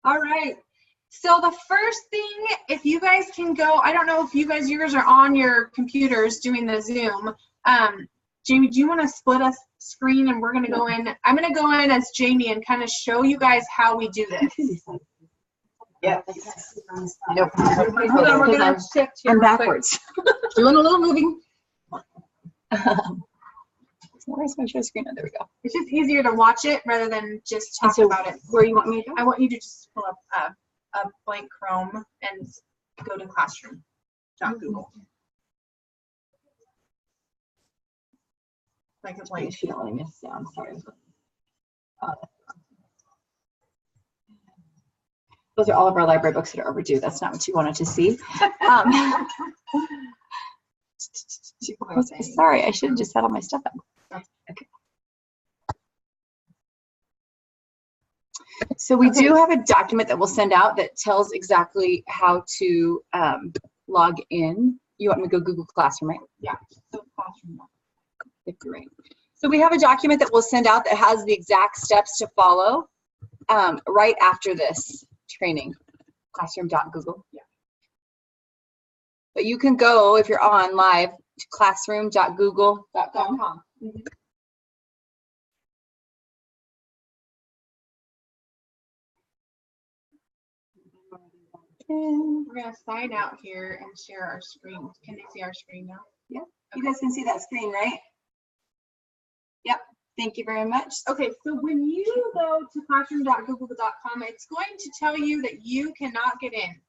All right. So the first thing, if you guys can go, I don't know if yours are on your computers doing the Zoom. Jamie, do you want to split us screen and we're going to go in? I'm going to go in as Jamie and kind of show you guys how we do this. Yeah. Hold on, we're going to shift here. I'm backwards. Doing a little moving. Where's my show screen? Oh, there we go. It's just easier to watch it rather than just talk about it. Where you want me to go? I want you to just pull up a blank Chrome and go to classroom.google. Like a blank. She don't let me miss sound. Sorry. Those are all of our library books that are overdue. That's not what you wanted to see. Sorry, I should have just had all my stuff up. Okay. So we do have a document that we'll send out that tells exactly how to log in. You want me to go Google Classroom, right? Yeah. So Classroom. Great. So we have a document that we'll send out that has the exact steps to follow right after this training. Classroom.google. Yeah. But you can go, if you're on live, to classroom.google.com. Mm-hmm. We're going to sign out here and share our screen. Can they see our screen now? Yeah. You guys can see that screen, right? Yep. Thank you very much. Okay, so when you go to classroom.google.com, it's going to tell you that you cannot get in,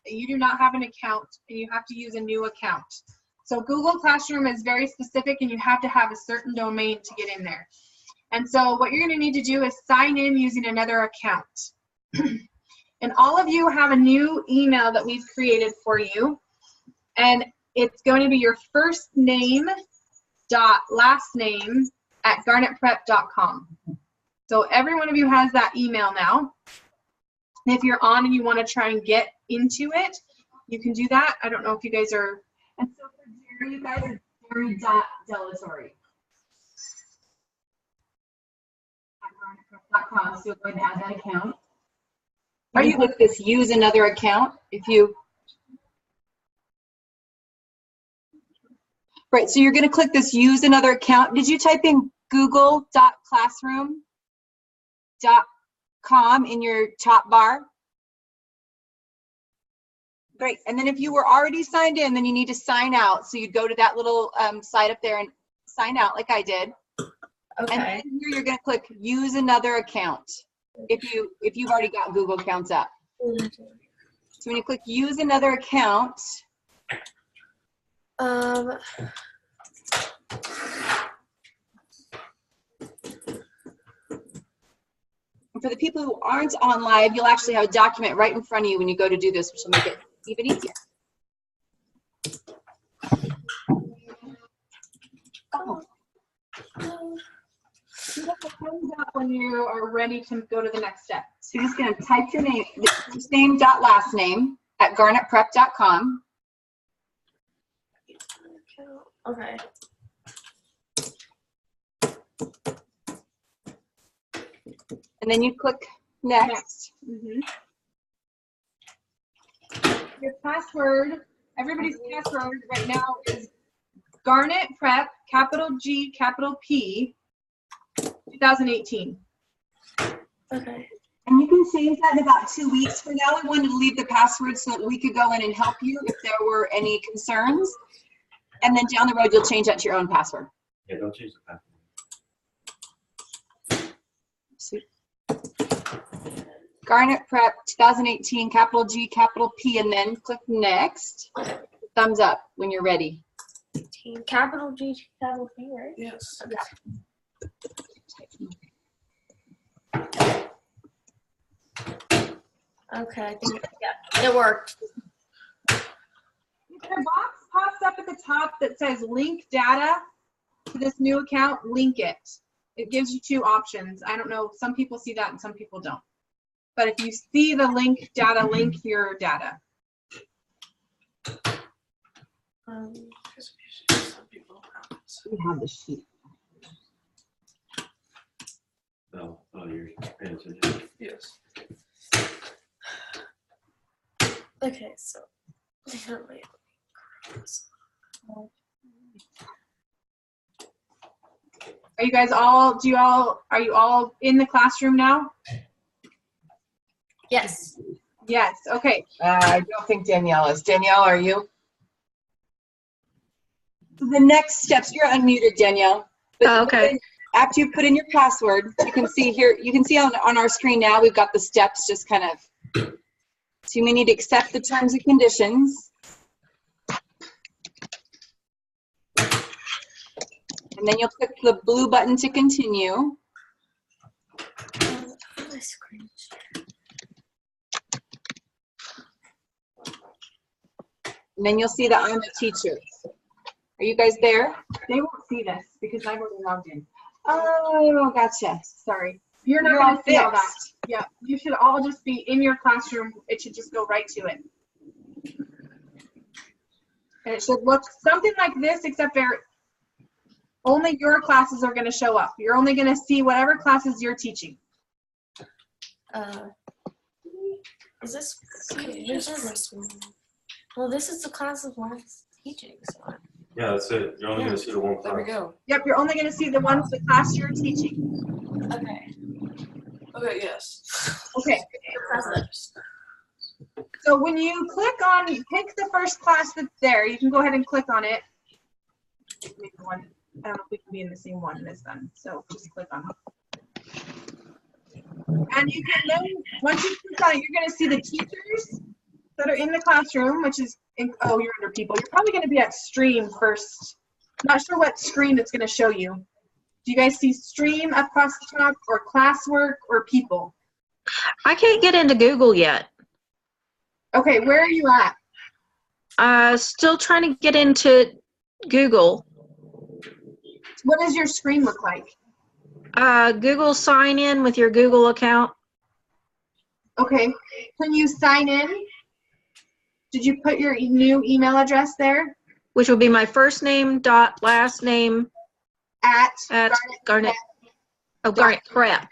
that you do not have an account, and you have to use a new account. So Google Classroom is very specific, and you have to have a certain domain to get in there. And so what you're going to need to do is sign in using another account. And all of you have a new email that we've created for you, and it's going to be your first name dot last name at garnetprep.com. So every one of you has that email now. And if you're on and you want to try and get into it, you can do that. I don't know if you guys are. And so for Jerry, you guys are Jerry.Delatory at garnetprep.com. So go ahead and add that account. Are you click this use another account? If you right, so you're going to click this use another account. Did you type in google.classroom.com in your top bar? Great. And then if you were already signed in, then you need to sign out. So you'd go to that little site up there and sign out like I did. Okay. And then here you're going to click use another account if you've already got Google accounts up. So when you click use another account, And for the people who aren't on live, you'll actually have a document right in front of you when you go to do this, which will make it even easier. Oh. You have the thumbs up when you are ready to go to the next step. So you're just going to type your name, first name dot last name at garnetprep.com. okay. And then you click next. Mm-hmm. Your password, everybody's password right now is Garnet Prep, capital G, capital P, 2018. Okay. And you can change that in about 2 weeks. For now, we wanted to leave the password so that we could go in and help you if there were any concerns. And then down the road, you'll change that to your own password. Yeah, don't change the password. Sweet. Garnet Prep 2018, capital G, capital P, and then click next. Thumbs up when you're ready. Capital G, capital P, right? Yes. Yeah. Okay, I think, yeah, it worked. If the box pops up at the top that says link data to this new account, link it. It gives you two options. I don't know, some people see that and some people don't. But if you see the link data, link your data. Some people We have the sheet. No, oh, you're paying attention. Yes. Okay, so. Are you guys all, are you all in the classroom now? Yes. Yes, okay. I don't think Danielle is. Danielle, are you? The next steps, you're unmuted, Danielle. But Oh, okay. After you put in your password, you can see here, you can see on our screen now, we've got the steps just kind of. So you may need to accept the terms and conditions. And then you'll click the blue button to continue. My screen share. And then you'll see that I'm a teacher. Are you guys there? They won't see this because I've already logged in. Oh, gotcha. Sorry. You're not You're going all to see all that. fixed. Yeah, you should all just be in your classroom. It should just go right to it. And it should look something like this, except only your classes are going to show up. You're only going to see whatever classes you're teaching. Is this? Okay, this is this one. Well, this is the class of one teaching. So. Yeah, that's it. You're only gonna see the one There we class. go. Yep, you're only going to see the ones, the class you're teaching. Okay. Okay, yes. Okay. So when you pick the first class that's there, you can go ahead and click on it. Maybe one. I don't know if we can be in the same one as them, so just click on it. And you can then, once you click on it, you're going to see the teachers that are in the classroom, which is, oh, you're under people. You're probably going to be at stream first. Not sure what screen it's going to show you. Do you guys see stream up across the top, or classwork, or people? I can't get into Google yet. Okay, where are you at? Still trying to get into Google. What does your screen look like? Google sign in with your Google account. Okay, can you sign in? Did you put your new email address there? Which will be my first name dot last name At Garnet. Oh, Garnet Prep.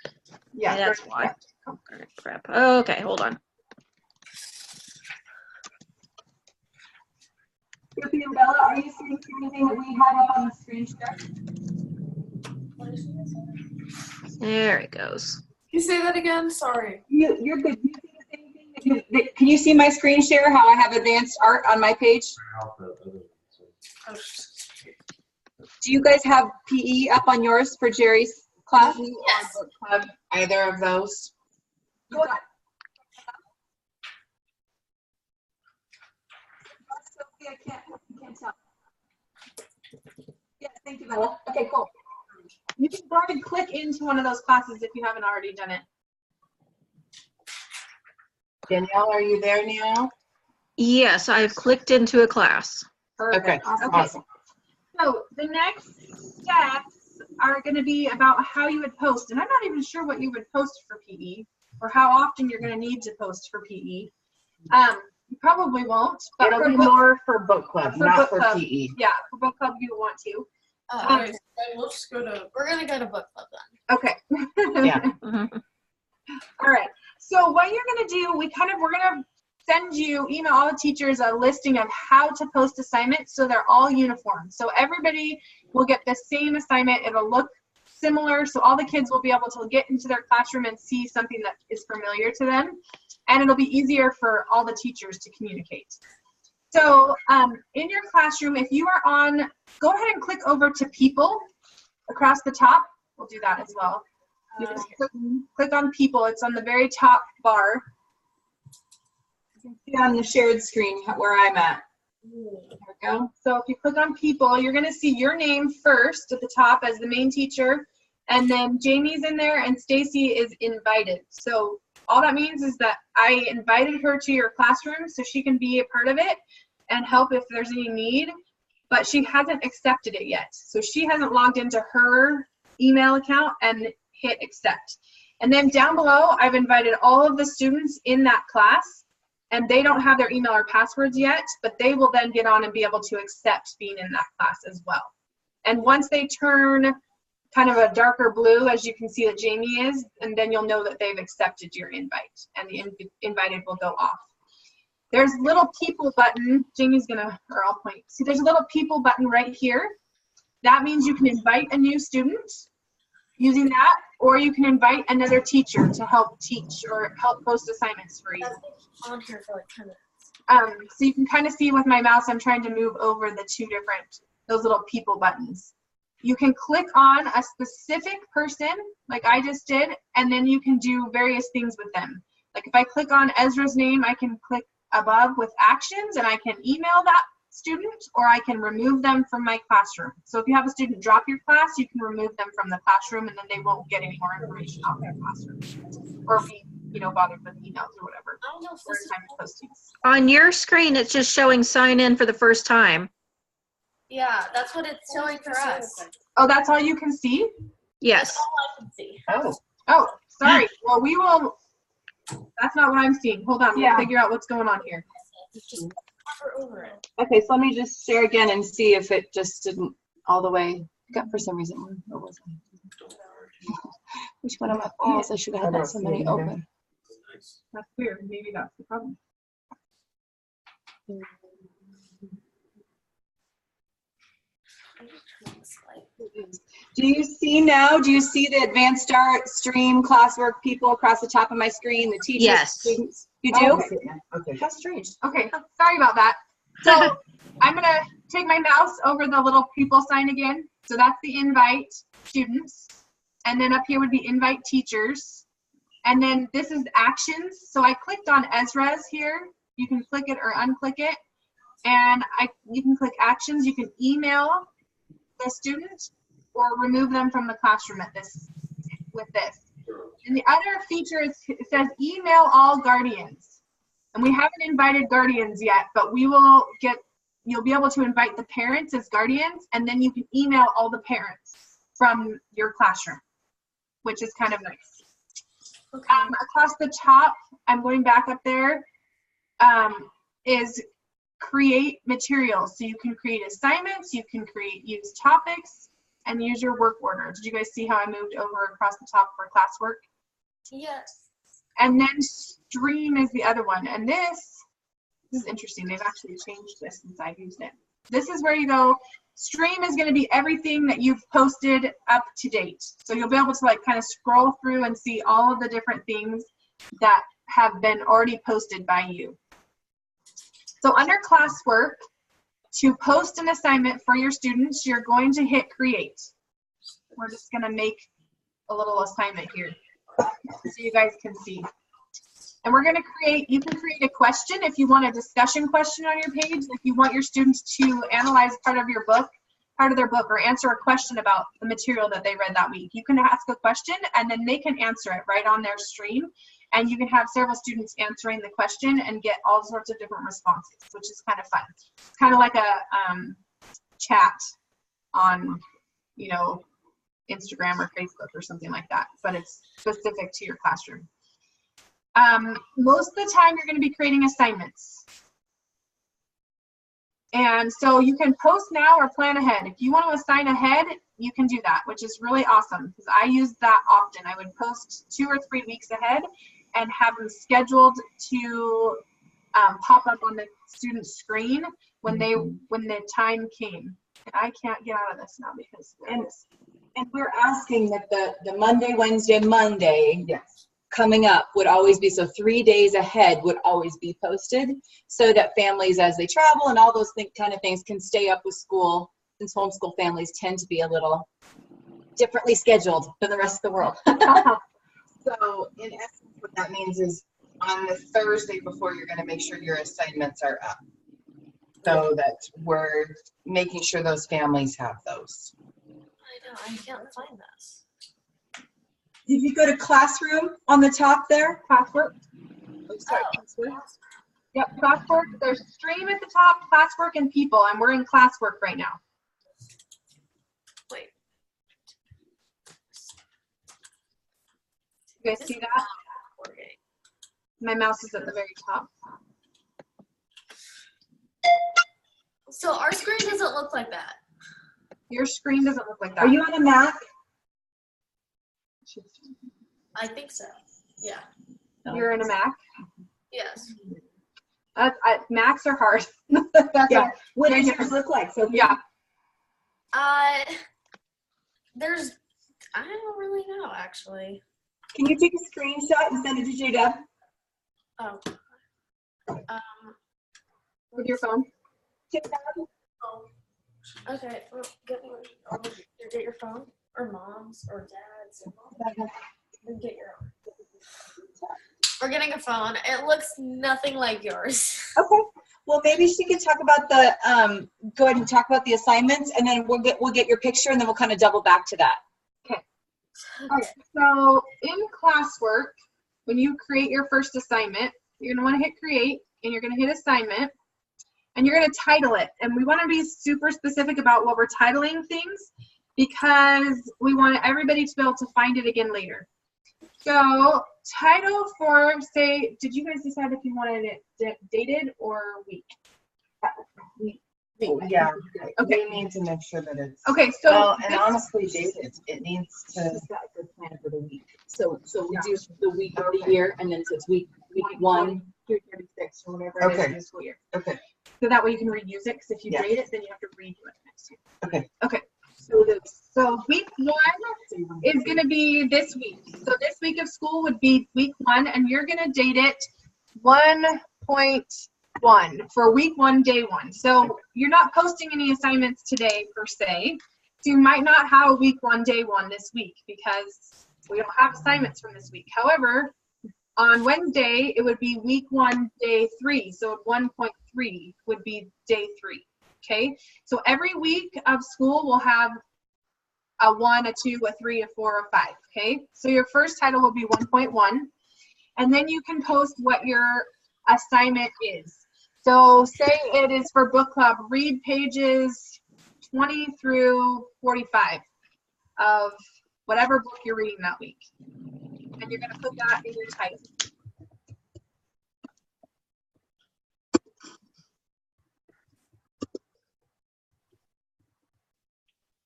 Yeah, that's Garnet why. Garnet Prep. Okay, hold on. Sophie and Bella, are you seeing anything that we have up on the screen share? There it goes. Can you say that again? Sorry. You're good. Do you see the same thing? Can you see my screen share, how I have advanced art on my page? Do you guys have PE up on yours for Jerry's class? Yes. Book club, either of those? Go ahead. Sophie, I can't tell. Yes, thank you, Bella. Okay, cool. You can go ahead and click into one of those classes if you haven't already done it. Danielle, are you there now? Yes, I've clicked into a class. Perfect. Okay, awesome. So the next steps are going to be about how you would post. And I'm not even sure what you would post for PE or how often you're going to need to post for PE. You probably won't, but It'll for be book, more for book club, for not book for club. PE. Yeah, for book club you want to. Okay, so we'll just go to. We're gonna go to book club then. Okay. Yeah. Mhm. All right. So what you're going to do, we're going to send you, email all the teachers a listing of how to post assignments so they're all uniform. So everybody will get the same assignment. It'll look similar, so all the kids will be able to get into their classroom and see something that is familiar to them. And it'll be easier for all the teachers to communicate. So in your classroom, if you are on, go ahead and click over to people across the top. We'll do that as well. You just click on people. It's on the very top bar. You can see on the shared screen where I'm at. There we go. So if you click on people, you're going to see your name first at the top as the main teacher, and then Jamie's in there and Stacy is invited. So all that means is that I invited her to your classroom so she can be a part of it and help if there's any need, but she hasn't accepted it yet. So she hasn't logged into her email account and hit accept. And then down below, I've invited all of the students in that class, and they don't have their email or passwords yet, but they will then get on and be able to accept being in that class as well. And once they turn kind of a darker blue, as you can see that Jamie is, and then you'll know that they've accepted your invite, and the invited will go off. There's a little people button. Jamie's gonna, or I'll point. See, there's a little people button right here. That means you can invite a new student using that, or you can invite another teacher to help teach or help post assignments for you. That's been on here for like 10 minutes. So you can kind of see with my mouse, I'm trying to move over the two different, those little people buttons. You can click on a specific person, like I just did, and then you can do various things with them. Like if I click on Ezra's name, I can click above with actions, and I can email that student, or I can remove them from my classroom. So if you have a student drop your class, you can remove them from the classroom, and then they won't get any more information off their classroom, or be, you know, bothered with emails or whatever. I don't know if Or this is. time postings. On your screen, it's just showing sign in for the first time. Yeah, that's what it's showing for us. Oh, that's all you can see? Yes. That's all I can see. Oh, Oh, sorry. Well, we will. That's not what I'm seeing. Hold on. Yeah. We'll figure out what's going on here. Just cover over it. Okay, so let me just share again and see if it just didn't all the way, got for some reason. Where was I? Which one am I? Oh, I should have had that somebody open. That's weird. Maybe that's the problem. Do you see now? Do you see the Advanced Start stream classwork people across the top of my screen? The teachers, Yes. students. You do? okay. How strange. Okay. Sorry about that. So I'm going to take my mouse over the little people sign again. So that's the invite students. And then up here would be invite teachers. And then this is actions. So I clicked on Ezra's here. You can click it or unclick it. And you can click actions. You can email the student or remove them from the classroom with this. And the other feature is, it says email all guardians. And we haven't invited guardians yet, but you'll be able to invite the parents as guardians, and then you can email all the parents from your classroom, which is kind of nice. Okay. Across the top, I'm going back up there, is create materials. So you can create assignments, you can use topics, and use your work order. Did you guys see how I moved over across the top for classwork? Yes. And then stream is the other one. And this is interesting. They've actually changed this since I've used it. This is where you go. Stream is going to be everything that you've posted up to date. So you'll be able to like kind of scroll through and see all of the different things that have been already posted by you. So under classwork, to post an assignment for your students, you're going to hit create. We're just going to make a little assignment here so you guys can see. And we're going to you can create a question if you want a discussion question on your page. If you want your students to analyze part of their book, or answer a question about the material that they read that week. You can ask a question and then they can answer it right on their stream. And you can have several students answering the question and get all sorts of different responses, which is kind of fun. It's kind of like a chat on, you know, Instagram or Facebook or something like that, but it's specific to your classroom. Most of the time you're going to be creating assignments. And so you can post now or plan ahead. If you want to assign ahead, you can do that, which is really awesome because I use that often. I would post 2 or 3 weeks ahead and have them scheduled to pop up on the student's screen when the time came. And I can't get out of this now because And we're asking that the Monday, Wednesday, Monday Yes. coming up would always be, so 3 days ahead would always be posted so that families as they travel and all those kind of things can stay up with school, since homeschool families tend to be a little differently scheduled than the rest of the world. So in essence, what that means is on the Thursday before, you're going to make sure your assignments are up, so that we're making sure those families have those. I know. I can't find this. Did you go to classroom on the top there? classwork. Oh, sorry. Yep, classwork. There's stream at the top, classwork, and people, and we're in classwork right now. Wait. You guys see that? Okay. My mouse is at the very top. So our screen doesn't look like that. Your screen doesn't look like that. Are you on a Mac? I think so. Yeah. You're in a Mac? Yes. Macs are hard. That's Yeah. What Very does different. yours look like? So yeah. There's. I don't really know actually. can you take a screenshot and send it to J-Dub? Oh. With your phone? Okay. Well, get your phone or mom's or dad's. And get your own. We're getting a phone. It looks nothing like yours. Okay. Well, maybe she could talk about the, go ahead and talk about the assignments, and then we'll get your picture, and then we'll kind of double back to that. Okay. So in classwork, when you create your first assignment, you're going to want to hit create, and you're going to hit assignment, and you're going to title it. And we want to be super specific about what we're titling things because we want everybody to be able to find it again later. So title for, say, did you guys decide if you wanted it dated or week? Yeah. Okay. We need to make sure that it's. Okay, so Well, and this- honestly, dated, it needs to. She's got a good plan for the week. So we Yeah. do the week of the Okay. year, and then so it's week one. through 36 or whatever it is Okay. in the school year. Okay. So that way you can reuse it, because if you Yeah. date it, then you have to redo it next year. Okay. Okay. So week 1 is going to be this week. So this week of school would be week 1, and you're going to date it 1.1 for week 1, day 1. So you're not posting any assignments today per se. So you might not have a week 1, day 1 this week because we don't have assignments from this week. However, on Wednesday, it would be week 1, day 3. So 1.3 would be day 3. Okay. So every week of school will have a 1, a 2, a 3, a 4, a 5. Okay. So your first title will be 1.1. And then you can post what your assignment is. So say it is for book club, read pages 20 through 45 of whatever book you're reading that week. And you're going to put that in your title.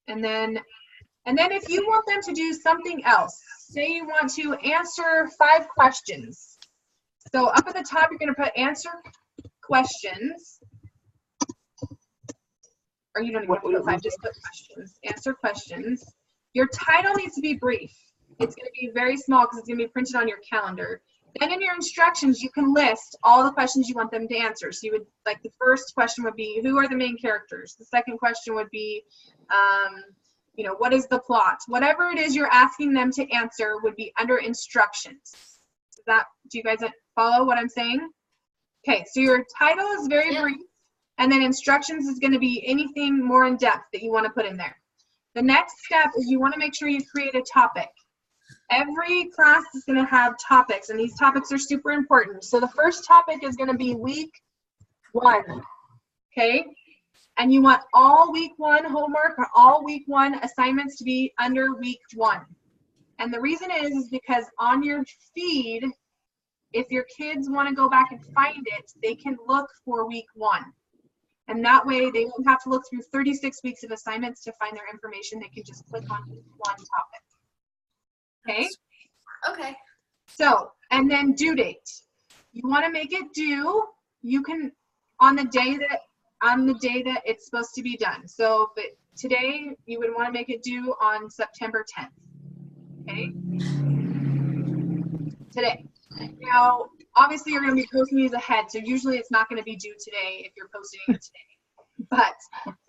And then if you want them to do something else, say you want to answer 5 questions. So up at the top, you're going to put answer questions. Or you don't even have to put 5, just put questions. Answer questions. Your title needs to be brief. It's going to be very small because it's going to be printed on your calendar. Then in your instructions, you can list all the questions you want them to answer. So you would, like, the first question would be, who are the main characters? The second question would be, you know, what is the plot? Whatever it is you're asking them to answer would be under instructions. Do you guys follow what I'm saying? Okay, so your title is very brief, and then instructions is going to be anything more in depth that you want to put in there. The next step is you want to make sure you create a topic. Every class is going to have topics, and these topics are super important. So the first topic is going to be week 1, okay? And you want all week 1 homework or all week 1 assignments to be under week 1. And the reason is because on your feed, if your kids want to go back and find it, they can look for week 1. And that way they won't have to look through 36 weeks of assignments to find their information. They can just click on week 1 topic. Okay? Okay. So, and then due date. You want to make it due, you can, on the day that it's supposed to be done. So, but today you would want to make it due on September 10th. Okay? Today. Now, obviously you're going to be posting these ahead, so usually it's not going to be due today if you're posting it today. But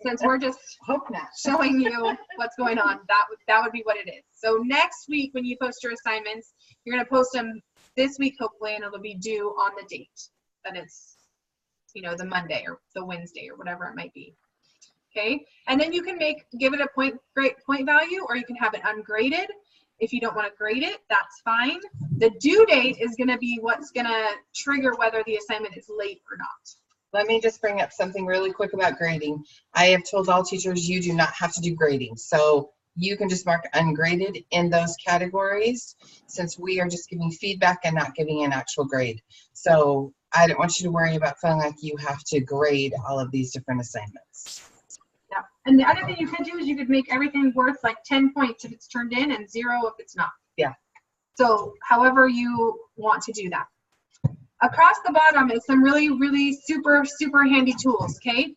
since we're just Hope not. showing you what's going on, that would be what it is. So next week when you post your assignments, you're going to post them this week hopefully, and it'll be due on the date that it's, you know, the Monday or the Wednesday or whatever it might be. Okay, and then you can give it a point value, or you can have it ungraded. If you don't want to grade it, that's fine. The due date is going to be what's going to trigger whether the assignment is late or not. Let me just bring up something really quick about grading. I have told all teachers you do not have to do grading. So you can just mark ungraded in those categories since we are just giving feedback and not giving an actual grade. So I don't want you to worry about feeling like you have to grade all of these different assignments. Yeah. And the other thing you could do is you could make everything worth like 10 points if it's turned in and 0 if it's not. Yeah. So however you want to do that. Across the bottom is some really, really super, super handy tools, okay?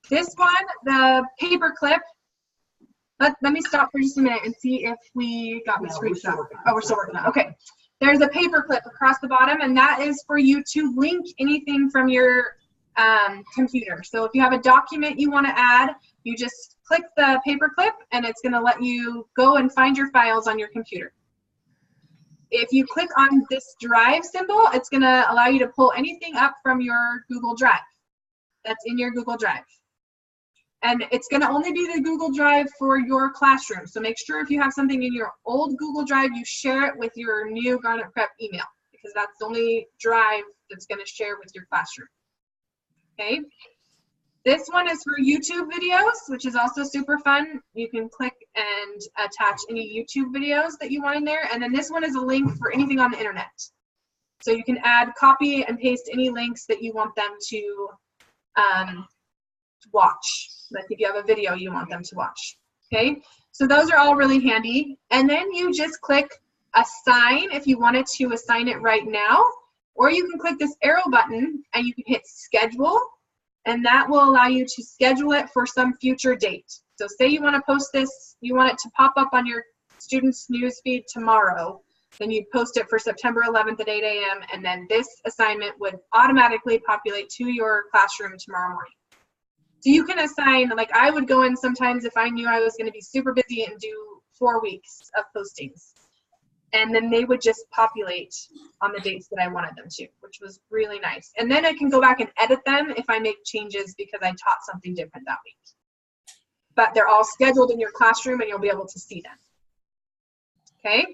This one, the paper clip. Let me stop for just a minute and see if we got the screenshot. Oh, we're still working on it. Okay. There's a paper clip across the bottom, and that is for you to link anything from your computer. So if you have a document you want to add, you just click the paper clip, and it's going to let you go and find your files on your computer. If you click on this drive symbol, it's going to allow you to pull anything up from your Google Drive that's in your Google Drive. And it's going to only be the Google Drive for your classroom. So make sure if you have something in your old Google Drive, you share it with your new Garnet Prep email, because that's the only drive that's going to share with your classroom. Okay. This one is for YouTube videos, which is also super fun. You can click and attach any YouTube videos that you want in there. And then this one is a link for anything on the internet. So you can add, copy, and paste any links that you want them to watch. Like if you have a video you want them to watch. Okay, so those are all really handy. And then you just click assign if you wanted to assign it right now, or you can click this arrow button and you can hit schedule, and that will allow you to schedule it for some future date. So say you want to post this, you want it to pop up on your students' newsfeed tomorrow, then you post it for September 11th at 8 a.m. and then this assignment would automatically populate to your classroom tomorrow morning. So you can assign, like I would go in sometimes if I knew I was going to be super busy and do 4 weeks of postings. And then they would just populate on the dates that I wanted them to, which was really nice. And then I can go back and edit them if I make changes because I taught something different that week. But they're all scheduled in your classroom and you'll be able to see them. Okay?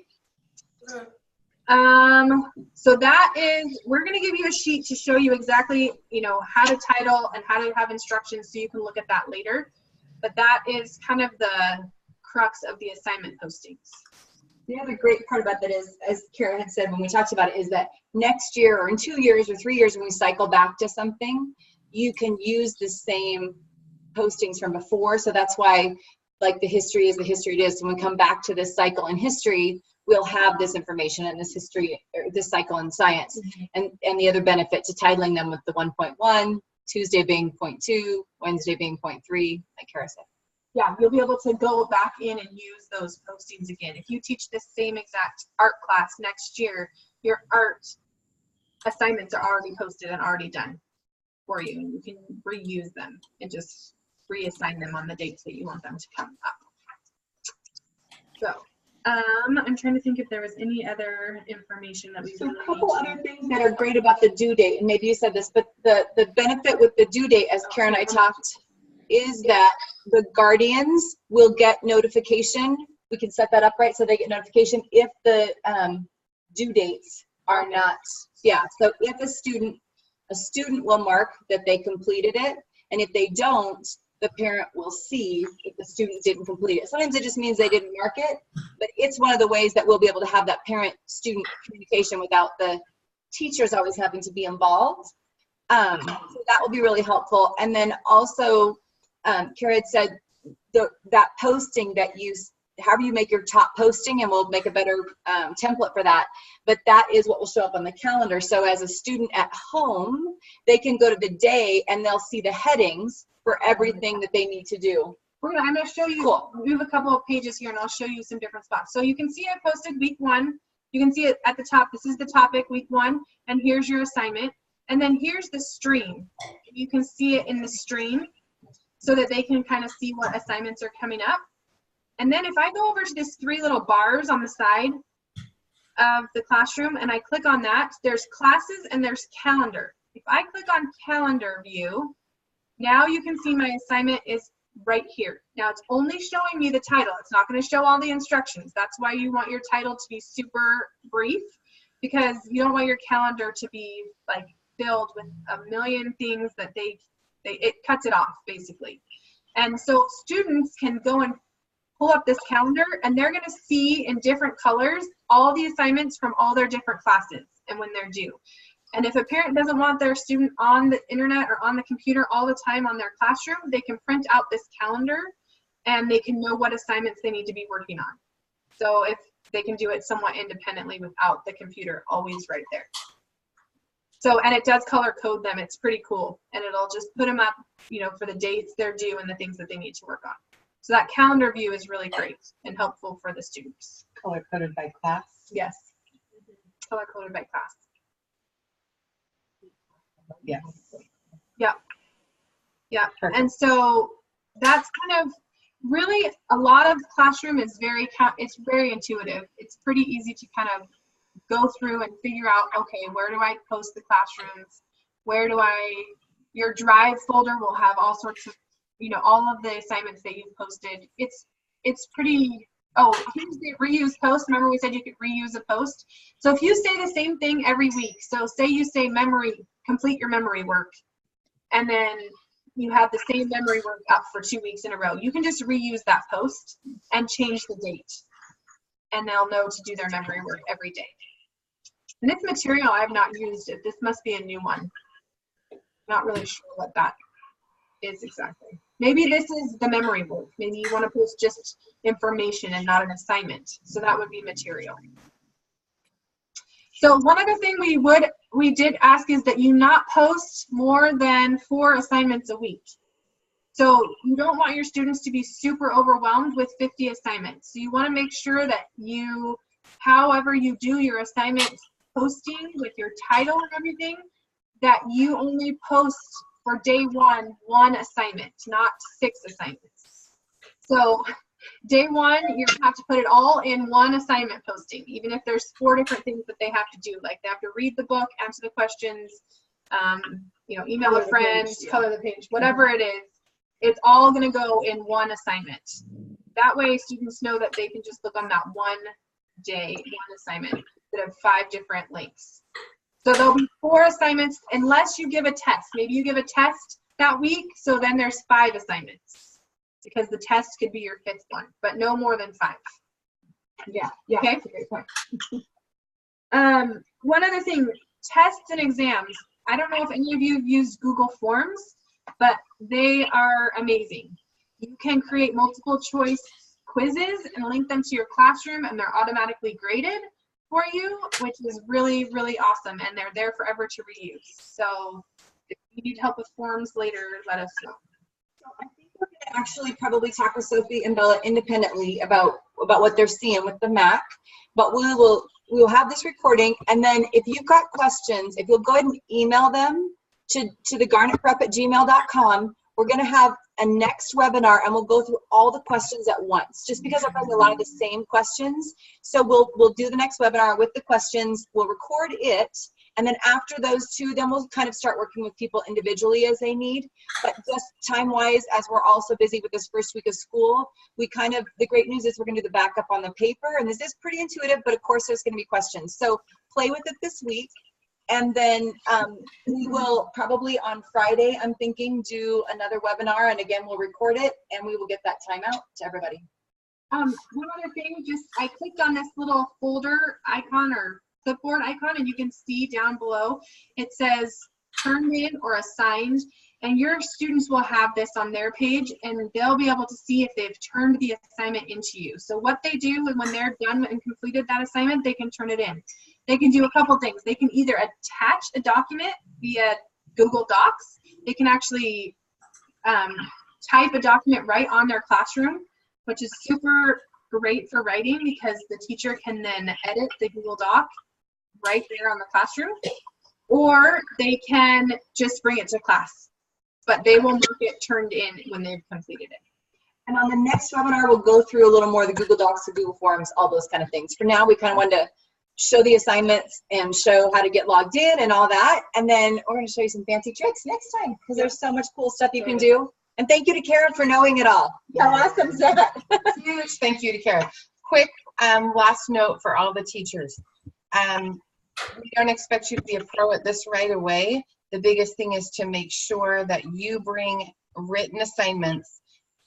So that is, we're going to give you a sheet to show you exactly, you know, how to title and how to have instructions so you can look at that later. But that is kind of the crux of the assignment postings. The other great part about that is, as Kara had said when we talked about it, is that next year or in 2 years or 3 years when we cycle back to something, you can use the same postings from before. So that's why, like, the history is the history it is. So when we come back to this cycle in history, we'll have this information in this history, or this cycle in science. And the other benefit to titling them with the 1.1, Tuesday being 0.2, Wednesday being 0.3, like Kara said. Yeah, you'll be able to go back in and use those postings again. If you teach the same exact art class next year, your art assignments are already posted and already done for you. You can reuse them and just reassign them on the dates that you want them to come up. So, I'm trying to think if there was any other information that we So really a couple need to- other things that are great about the due date, and maybe you said this, but the benefit with the due date, as Karen and I talked, is that the guardians will get notification. We can set that up right so they get notification if the due dates are not, yeah. So if a student will mark that they completed it, and if they don't, the parent will see if the student didn't complete it. Sometimes it just means they didn't mark it, but it's one of the ways that we'll be able to have that parent-student communication without the teachers always having to be involved. So that will be really helpful. And then also, Kara had said that posting that you, however you make your top posting, and we'll make a better template for that, but that is what will show up on the calendar. So as a student at home, they can go to the day and they'll see the headings for everything that they need to do. I'm going to show you, Cool. we have a couple of pages here and I'll show you some different spots. So you can see I posted week 1. You can see it at the top. This is the topic, week 1, and here's your assignment. And then here's the stream. You can see it in the stream so that they can kind of see what assignments are coming up. And then if I go over to these 3 little bars on the side of the classroom and I click on that, there's classes and there's calendar. If I click on calendar view, now you can see my assignment is right here. Now it's only showing me the title. It's not going to show all the instructions. That's why you want your title to be super brief, because you don't want your calendar to be like filled with a million things that it cuts it off basically. And so students can go and pull up this calendar and they're going to see in different colors all the assignments from all their different classes and when they're due. And if a parent doesn't want their student on the internet or on the computer all the time on their classroom, they can print out this calendar and they can know what assignments they need to be working on. So if they can do it somewhat independently without the computer always right there. So, and it does color code them. It's pretty cool. And it'll just put them up, you know, for the dates they're due and the things that they need to work on. So that calendar view is really great and helpful for the students. Color coded by class. Yes. Color coded by class. Yes. Yeah. Yeah. Perfect. And so that's kind of really a lot of Classroom is it's very intuitive. It's pretty easy to kind of go through and figure out, okay, where do I post the classrooms? Your Drive folder will have all sorts of, you know, all of the assignments that you've posted. It's pretty, here's the reuse post. Remember we said you could reuse a post? So if you say the same thing every week, so say you say complete your memory work, and then you have the same memory work up for 2 weeks in a row, you can just reuse that post and change the date, and they'll know to do their memory work every day. And this material, I have not used it. This must be a new one. Not really sure what that is exactly. Maybe this is the memory work. Maybe you want to post just information and not an assignment. So that would be material. So one other thing we did ask is that you not post more than 4 assignments a week. So you don't want your students to be super overwhelmed with 50 assignments. So you want to make sure that however you do your assignment posting with your title and everything, that you only post for day 1 assignment, not 6 assignments. So day 1, you have to put it all in 1 assignment posting, even if there's 4 different things that they have to do. Like they have to read the book, answer the questions, you know, email a friend, color the page, whatever it is. It's all going to go in 1 assignment. That way students know that they can just look on that one day, 1 assignment, instead of 5 different links. So there'll be 4 assignments unless you give a test. Maybe you give a test that week, so then there's 5 assignments, because the test could be your 5th one, but no more than 5. Yeah. Okay. That's a great point. One other thing, tests and exams. I don't know if any of you have used Google Forms, but they are amazing. You can create multiple choice quizzes and link them to your classroom, and they're automatically graded for you, which is really, really awesome. And they're there forever to reuse. So if you need help with forms later, let us know. I think we're going to actually probably talk with Sophie and Bella independently about what they're seeing with the Mac, but we will have this recording, and then if you've got questions, if you'll go ahead and email them to the garnetprep@gmail.com, we're going to have a next webinar, and we'll go through all the questions at once, just because I've got a lot of the same questions. So we'll do the next webinar with the questions, we'll record it, and then after those 2, then we'll kind of start working with people individually as they need. But just time-wise, as we're all so busy with this first week of school, the great news is we're going to do the backup on the paper, and this is pretty intuitive, but of course there's going to be questions. So play with it this week, and then we will probably on Friday, I'm thinking, do another webinar, and again, we'll record it, and we will get that time out to everybody. One other thing, I clicked on this little folder icon or clipboard icon, and you can see down below it says turned in or assigned, and your students will have this on their page, and they'll be able to see if they've turned the assignment into you. So what they do when they're done and completed that assignment, they can turn it in. They can do a couple things. They can either attach a document via Google Docs. They can actually type a document right on their classroom, which is super great for writing, because the teacher can then edit the Google Doc right there on the classroom, or they can just bring it to class, but they will mark it turned in when they've completed it. And on the next webinar, we'll go through a little more of the Google Docs, the Google Forms, all those kind of things. For now, we kind of wanted to show the assignments and show how to get logged in and all that. And then we're going to show you some fancy tricks next time, because there's so much cool stuff you can do. And thank you to Karen for knowing it all. How awesome is that? Huge thank you to Karen. Quick last note for all the teachers. We don't expect you to be a pro at this right away. The biggest thing is to make sure that you bring written assignments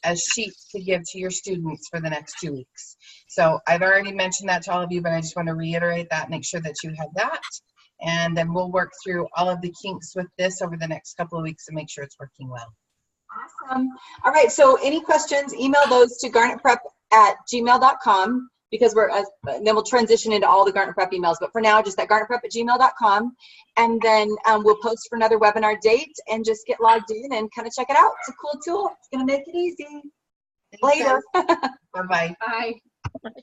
as sheets to give to your students for the next 2 weeks. So I've already mentioned that to all of you, but I just want to reiterate that, make sure that you have that. And then we'll work through all of the kinks with this over the next couple of weeks and make sure it's working well. Awesome. All right, so any questions, email those to garnetprep@gmail.com. because then we'll transition into all the Gartner Prep emails. But for now, just at gartnerprep@gmail.com. And then we'll post for another webinar date and just get logged in and kind of check it out. It's a cool tool. It's going to make it easy. Later. Bye-bye. Bye.